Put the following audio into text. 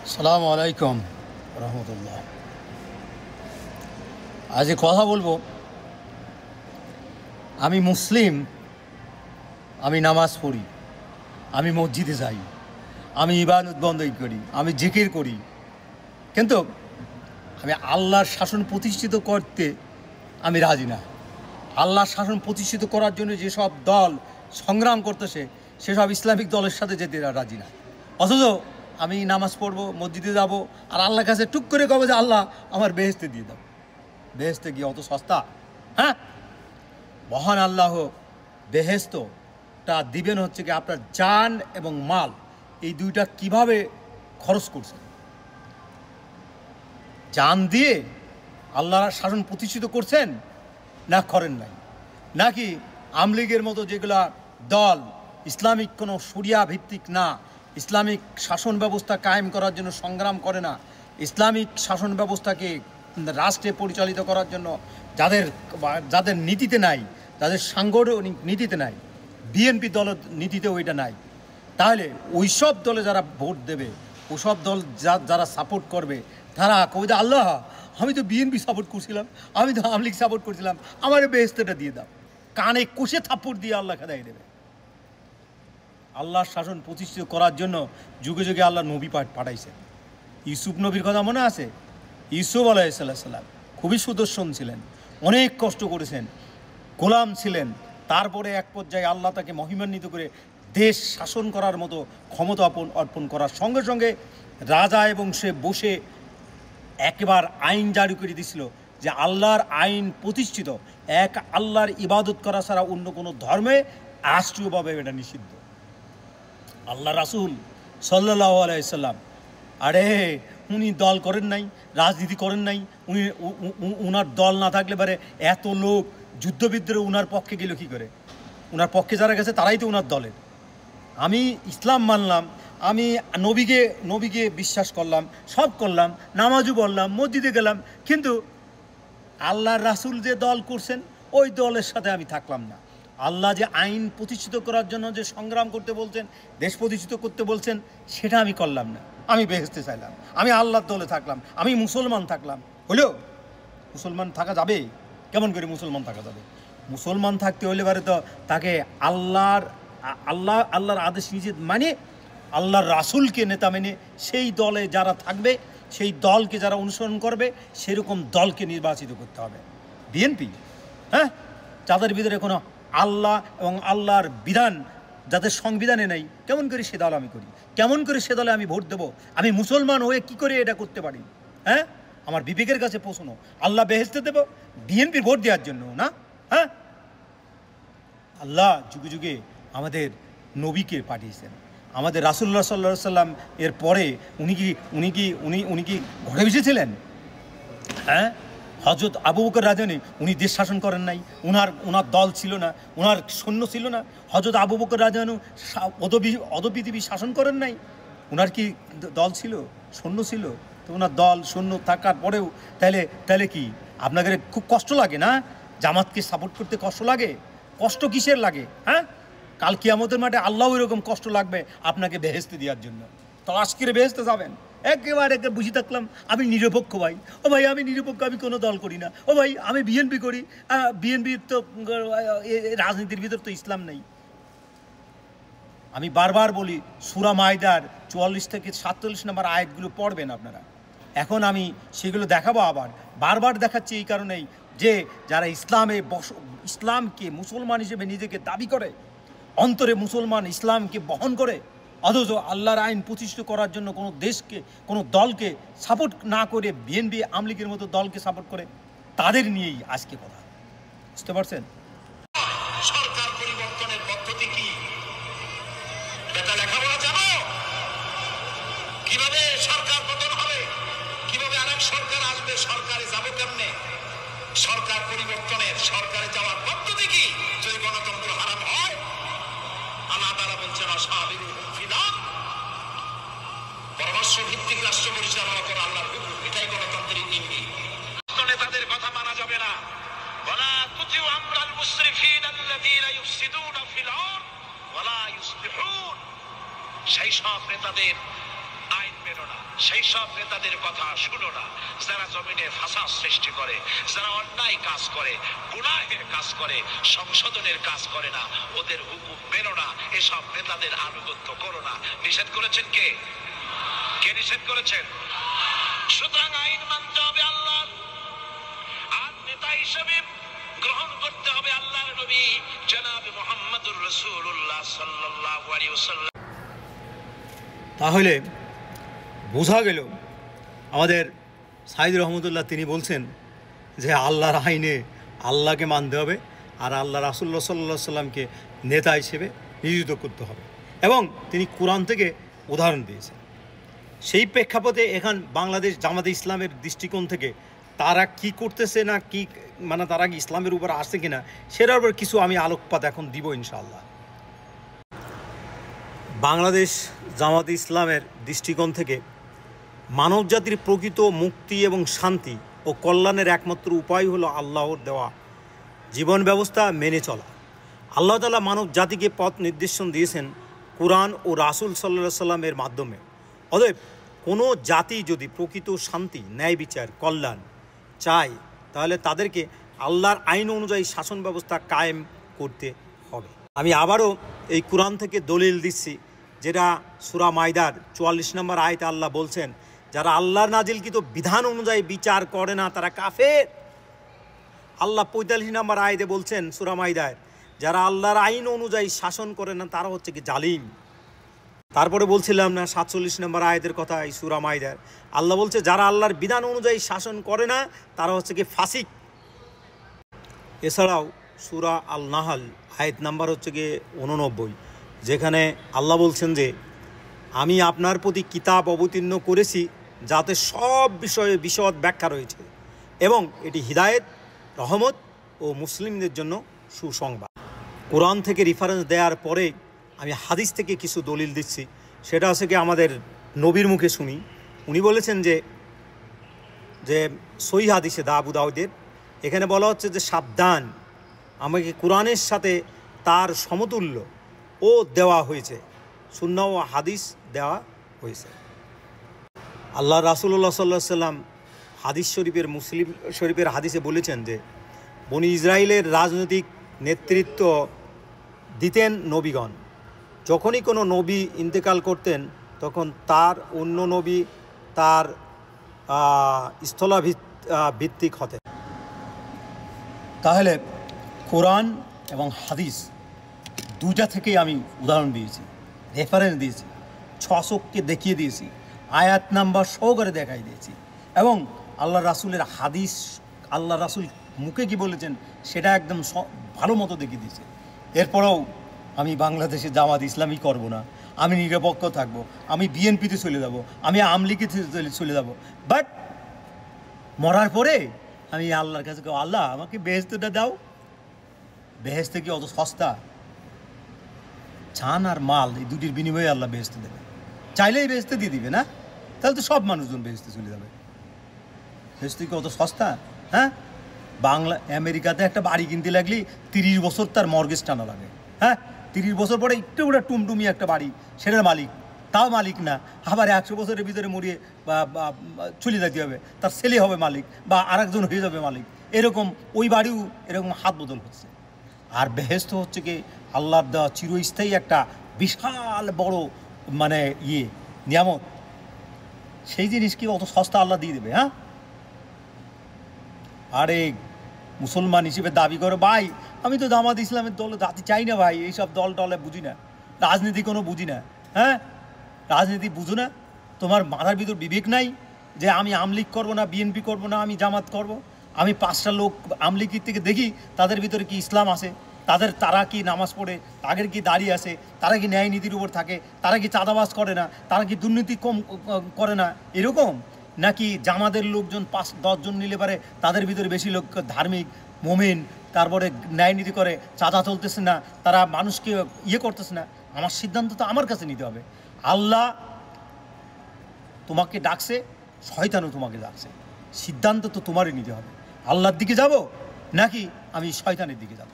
আসসালামু আলাইকুম রহমতুল্লাহ। আজ কথা বলবো, আমি মুসলিম, আমি নামাজ পড়ি, আমি মসজিদে যাই, আমি ইবাদত বন্দী করি, আমি জিকির করি, কিন্তু আমি আল্লাহর শাসন প্রতিষ্ঠিত করতে আমি রাজি না। আল্লাহর শাসন প্রতিষ্ঠিত করার জন্য যেসব দল সংগ্রাম করতেছে সেসব ইসলামিক দলের সাথে যেতে রাজি না। অথচ আমি নামাজ পড়বো, মসজিদে যাব, আর আল্লাহর কাছে টুক করে কবে যে আল্লাহ আমার বেহেশতে দিয়ে দাও। বেহেশতে গিয়ে অত সস্তা? হ্যাঁ, মহান আল্লাহ বেহেশতটা দিবেন হচ্ছে কি আপনার জান এবং মাল, এই দুইটা কিভাবে খরচ করছেন। জান দিয়ে আল্লাহর শাসন প্রতিষ্ঠিত করছেন না করেন নাই, নাকি আমলিগের মতো যেগুলা দল ইসলামিক কোনো শরিয়া ভিত্তিক না, ইসলামিক শাসন ব্যবস্থা কায়েম করার জন্য সংগ্রাম করে না, ইসলামিক শাসন ব্যবস্থাকে রাষ্ট্রে পরিচালিত করার জন্য যাদের নীতিতে নাই, যাদের সাংগঠনিক নীতিতে নাই, বিএনপি দলের নীতিতেও এটা নাই, তাহলে ওই সব দলে যারা ভোট দেবে, ওসব দল যারা সাপোর্ট করবে, তারা কবিতা আল্লাহ আমি তো বিএনপি সাপোর্ট করছিলাম, আমি তো আওয়ামী লীগ সাপোর্ট করছিলাম, আমার বেহেশতটা দিয়ে দাও। কানে কষে থাপ্পড় দিয়ে আল্লাহ খেদাই দেবে। আল্লাহর শাসন প্রতিষ্ঠিত করার জন্য যুগে যুগে আল্লাহ নবী পাঠাইছেন। ইউসুফ নবীর কথা মনে আছে? ইউসুফ আলাইহিসসালাম খুবই সুদর্শন ছিলেন, অনেক কষ্ট করেছেন, গোলাম ছিলেন, তারপরে এক পর্যায়ে আল্লাহ তাকে মহিমান্বিত করে দেশ শাসন করার মতো ক্ষমতা অর্পণ করার সঙ্গে সঙ্গে রাজা এবং সে বসে একবার আইন জারি করে দিয়েছিল যে আল্লাহর আইন প্রতিষ্ঠিত, এক আল্লাহর ইবাদত করা ছাড়া অন্য কোনো ধর্মে রাষ্ট্রীয়ভাবে এটা নিষিদ্ধ। আল্লাহ রাসূল সাল্লাল্লাহু আলাইহি সাল্লাম, আরে উনি দল করেন নাই, রাজনীতি করেন নাই, উনার দল না থাকলে পারে এত লোক যুদ্ধবিদ্রোহে উনার পক্ষে গেল কী করে? উনার পক্ষে যারা গেছে তারাই তো উনার দলের। আমি ইসলাম মানলাম, আমি নবীকে বিশ্বাস করলাম, সব করলাম, নামাজও পড়লাম, মসজিদে গেলাম, কিন্তু আল্লাহর রাসূল যে দল করছেন ওই দলের সাথে আমি থাকলাম না। আল্লাহ যে আইন প্রতিষ্ঠিত করার জন্য যে সংগ্রাম করতে বলছেন, দেশ প্রতিষ্ঠিত করতে বলছেন, সেটা আমি করলাম না। আমি বেহেশতে চাইলাম, আমি আল্লাহর দলে থাকলাম, আমি মুসলমান থাকলাম। হলো মুসলমান থাকা যাবে? কেমন করে মুসলমান থাকা যাবে? মুসলমান থাকতে হলে পারে তো তাকে আল্লাহর আদেশ নিজে মানে আল্লাহর রাসূলকে নেতা মেনে সেই দলে যারা থাকবে, সেই দলকে যারা অনুসরণ করবে, সেরকম দলকে নির্বাচিত করতে হবে। বিএনপি, হ্যাঁ, যাদের ভিতরে কোনো আল্লাহ এবং আল্লাহর বিধান যাদের সংবিধানে নেই, কেমন করে সে দল আমি করি? কেমন করে সে দলে আমি ভোট দেবো? আমি মুসলমান হয়ে কি করে এটা করতে পারি? হ্যাঁ, আমার বিবেকের কাছে পৌঁছানো। আল্লাহ বেহেশতে দেব বিএনপির ভোট দেওয়ার জন্য না? হ্যাঁ, আল্লাহ যুগে যুগে আমাদের নবীকে পাঠিয়েছেন, আমাদের রাসূলুল্লাহ সাল্লাল্লাহু আলাইহি সাল্লাম এর পরে উনি কি ঘরে বসেছিলেন? হ্যাঁ, হযরত আবু বকর রাদিয়াল্লাহু আনহু উনি দেশ শাসন করেন নাই, ওনার দল ছিল না, ওনার সৈন্য ছিল না। হযরত আবু বকর রাদিয়াল্লাহু আনহু অধপৃথিবী শাসন করেন নাই, ওনার কি দল ছিল, সৈন্য ছিল? তো ওনার দল সৈন্য থাকার পরেও তাহলে কি আপনাদের খুব কষ্ট লাগে না? জামাতকে সাপোর্ট করতে কষ্ট লাগে? কষ্ট কিসের লাগে? হ্যাঁ, কাল কিয়ামতের মাঠে আল্লাহ এরকম কষ্ট লাগবে আপনাকে বেহেশতে দেওয়ার জন্য। তো আজকের বেহেশতে যাবেন একেবারে বুঝে থাকলাম আমি নিরপেক্ষ। ভাই, ও ভাই আমি নিরপেক্ষ, আমি কোনো দল করি না। ও ভাই আমি বিএনপি করি, বিএনপির তো রাজনীতির ভিতর তো ইসলাম নেই। আমি বারবার বলি সূরা মাইদার 44 থেকে 47 নম্বর আয়াতগুলো পড়বেন আপনারা। এখন আমি সেগুলো দেখাবো, আবার বারবার দেখাচ্ছি এই কারণেই যে যারা ইসলামকে মুসলমান হিসেবে নিজেকে দাবি করে, অন্তরে মুসলমান ইসলামকে বহন করে, অথচ আল্লাহর আইন প্রতিষ্ঠিত করার জন্য কোনো দেশকে, কোনো দলকে সাপোর্ট না করে বিএনপি আওয়ামী লীগের মতো দলকে সাপোর্ট করে, তাদের নিয়েই আজকে কথা। বুঝতে পারছেন? সরকার পরিবর্তনের পদ্ধতি কি এটা লেখাপড়া জানো? কিভাবে সরকার পতন হবে, কিভাবে আরেক সরকার আসবে, সরকারে যাবো কেমনে? সরকার পরিবর্তনের, সরকারে যাওয়ার পদ্ধতি কি? যদি গণতন্ত্র হারাম হয়, আল্লাহ তাআলা বলছেন অসাবিরুল ফিদান, পরামর্শ ভিত্তিক রাষ্ট্র পরিচালনা করা আল্লাহর হুকুম, এটাই গণতন্ত্রের ইঙ্গিত। নেতাদের কথা মানা যাবে না। ওয়ালা তুতিউ আমরাল মুসরিফিন আল্লাযীনা ইউফসিদুনা ফিল আরদ ওয়ালা ইউসলিহুন, সেই সব নেতাদের আইন মেনো না, সেই সব নেতাদের কথা শুনো না যারা জমিনে ফাসাদ সৃষ্টি করে, যারা অন্যায় কাজ করে, গুনাহের কাজ করে, সংশোধনের কাজ করে না, ওদের হুকুম মেনো না, এসব নেতাদের আনুগত্য করো না। নিষেধ করেছেন কে? কে নিষেধ করেছেন? সুতরাং আইন মানতে হবে আল্লাহ, আর নেতা হিসেবে গ্রহণ করতে হবে আল্লাহর নবী জনাব মুহাম্মদুর রাসূলুল্লাহ সাল্লাল্লাহু আলাইহি ওয়াসাল্লাম। তাহলে বোঝা গেল আমাদের সাইদ রহমতুল্লাহ তিনি বলছেন যে আল্লাহর আইনে আল্লাহকে মানতে হবে আর আল্লাহ রাসূলুল্লাহ সাল্লাল্লাহু আলাইহি সাল্লামকে নেতা হিসেবে নিয়োজিত করতে হবে, এবং তিনি কোরআন থেকে উদাহরণ দিয়েছেন। সেই প্রেক্ষাপটে এখন বাংলাদেশ জামাতে ইসলামের দৃষ্টিকোণ থেকে তারা কি করতেছে না কি, মানে তারা কি ইসলামের উপর আসছে কিনা সেটার উপর কিছু আমি আলোকপাত এখন দিব ইনশাআল্লাহ। বাংলাদেশ জামাতে ইসলামের দৃষ্টিকোণ থেকে মানবজাতির প্রকৃত মুক্তি এবং শান্তি ও কল্যাণের একমাত্র উপায় হলো আল্লাহর দেওয়া জীবন ব্যবস্থা মেনে চলা। আল্লাহ তাআলা মানব জাতিকে পথ নির্দেশন দিয়েছেন কোরআন ও রাসূল সাল্লাল্লাহু আলাইহি সাল্লামের মাধ্যমে। অতএব কোনো জাতি যদি প্রকৃত শান্তি, ন্যায় বিচার, কল্যাণ চায় তাহলে তাদেরকে আল্লাহর আইন অনুযায়ী শাসন ব্যবস্থা কায়েম করতে হবে। আমি আবারও এই কোরআন থেকে দলিল দিচ্ছি, যেটা সূরা মাইদার 44 নম্বর আয়াতে আল্লাহ বলছেন, যারা আল্লাহর নাজিলকৃত বিধান অনুযায়ী বিচার করে না তারা কাফের। আল্লাহ 45 নম্বর আয়াতে বলছেন সূরা মাইদায়, যারা আল্লাহর আইন অনুযায়ী শাসন করে না তারা হচ্ছে কি জালিম। তারপরে বলছিলাম না 47 নম্বর আয়াতের কথা, এই সূরা মাইদার আল্লাহ বলছে যারা আল্লাহর বিধান অনুযায়ী শাসন করে না তারা হচ্ছে কি ফাসিক। এছাড়াও সূরা আল নাহাল আয়াত নাম্বার হচ্ছে গিয়ে 89, যেখানে আল্লাহ বলছেন যে আমি আপনার প্রতি কিতাব অবতীর্ণ করেছি যাতে সব বিষয়ে বিশদ ব্যাখ্যা রয়েছে এবং এটি হিদায়েত, রহমত ও মুসলিমদের জন্য সুসংবাদ। কোরআন থেকে রেফারেন্স দেওয়ার পরে আমি হাদিস থেকে কিছু দলিল দিচ্ছি, সেটা হচ্ছে কি আমাদের নবীর মুখে শুনি। উনি বলেছেন যে সহিহ হাদিসে আবু দাউদের এখানে বলা হচ্ছে যে সাবধান, আমাকে কোরআনের সাথে তার সমতুল্য ও দেওয়া হয়েছে, সুন্নাহ ও হাদিস দেওয়া হয়েছে। আল্লাহ রাসূলুল্লাহ সাল্লাল্লাহু আলাইহি সাল্লাম হাদিস শরীফের মুসলিম শরীফের হাদিসে বলেছেন যে বনি ইসরায়েলের রাজনৈতিক নেতৃত্ব দিতেন নবীগণ। যখনই কোনো নবী ইন্তেকাল করতেন তখন তার অন্য নবী তার স্থলাভিত্তিক হতেন। তাহলে কোরআন এবং হাদিস দুইটা থেকেই আমি উদাহরণ দিয়েছি, রেফারেন্স দিয়েছি, 600কে দেখিয়ে দিয়েছি, আয়াত নাম্বার সহকারে দেখাই দিয়েছি, এবং আল্লাহ রাসূলের হাদিস, আল্লাহ রাসূল মুখে কি বলেছেন সেটা একদম ভালো মতো দেখিয়ে দিয়েছে। এরপরেও আমি বাংলাদেশে জামাত ইসলামী করব না, আমি নিরপেক্ষ থাকবো, আমি বিএনপিতে চলে যাব, আমি আওয়ামী লীগে চলে যাব, বাট মরার পরে আমি আল্লাহর কাছে আল্লাহ আমাকে বেহেশতটা দাও। বেহেশতে কি অত সস্তা? ছান আর মাল এই দুটির বিনিময়ে আল্লাহ বেহেশতে দেবে, চাইলেই বেহেশতে দিয়ে দিবে না? তাহলে তো সব মানুষজন বেহেশতে চলে যাবে। বেহেশতে কি অত সস্তা? হ্যাঁ, আমেরিকাতে একটা বাড়ি কিনতে লাগলে 30 বছর তার মর্গেজ টানা লাগে। হ্যাঁ, 30 বছর পরে একটু ওটা টুমটুমি একটা বাড়ি, সেটার মালিক, তাও মালিক না, আবার 100 বছরের ভিতরে মরিয়ে বা চলে যেতে হবে, তার ছেলে হবে মালিক বা আরেকজন হয়ে যাবে মালিক। এরকম ওই বাড়িও এরকম হাত বদল হচ্ছে। আর বেহেশত হচ্ছে কি আল্লাহর দেওয়া চিরস্থায়ী একটা বিশাল বড় মানে নিয়ামত। সেই জিনিস কি অত সস্তা আল্লাহ দিয়ে দেবে? হ্যাঁ, আরে মুসলমান হিসেবে দাবি করে ভাই আমি তো জামাত ইসলামের দলে জাতি চাই না ভাই, এইসব দল টলে বুঝি না, রাজনীতি কোনো বুঝি না। হ্যাঁ, রাজনীতি বুঝো না? তোমার মাথার ভিতর বিবেক নাই যে আমি আওয়ামী লীগ করবো না, বিএনপি করবো না, আমি জামাত করব? আমি 5টা লোক আওয়ামী লীগের থেকে দেখি তাদের ভিতরে কি ইসলাম আছে, তারা কি নামাজ পড়ে, তাদের কি দাঁড়িয়ে আছে, তারা কি ন্যায় নীতির উপর থাকে, তারা কি চাঁদাবাজ করে না, তারা কি দুর্নীতি কম করে না, এরকম? নাকি জামাতের লোকজন 5-10 জন নিলে পারে তাদের ভিতরে বেশি লোক ধার্মিক মোমেন, তারপরে ন্যায় নীতি করে, চাঁদা চলতেছে না, তারা মানুষকে করতেছে না? আমার সিদ্ধান্ত তো আমার কাছে নিতে হবে। আল্লাহ তোমাকে ডাকছে, শয়তানও তোমাকে ডাকছে, সিদ্ধান্ত তো তোমারই নিতে হবে। আল্লাহর দিকে যাব নাকি আমি শয়তানের দিকে যাব?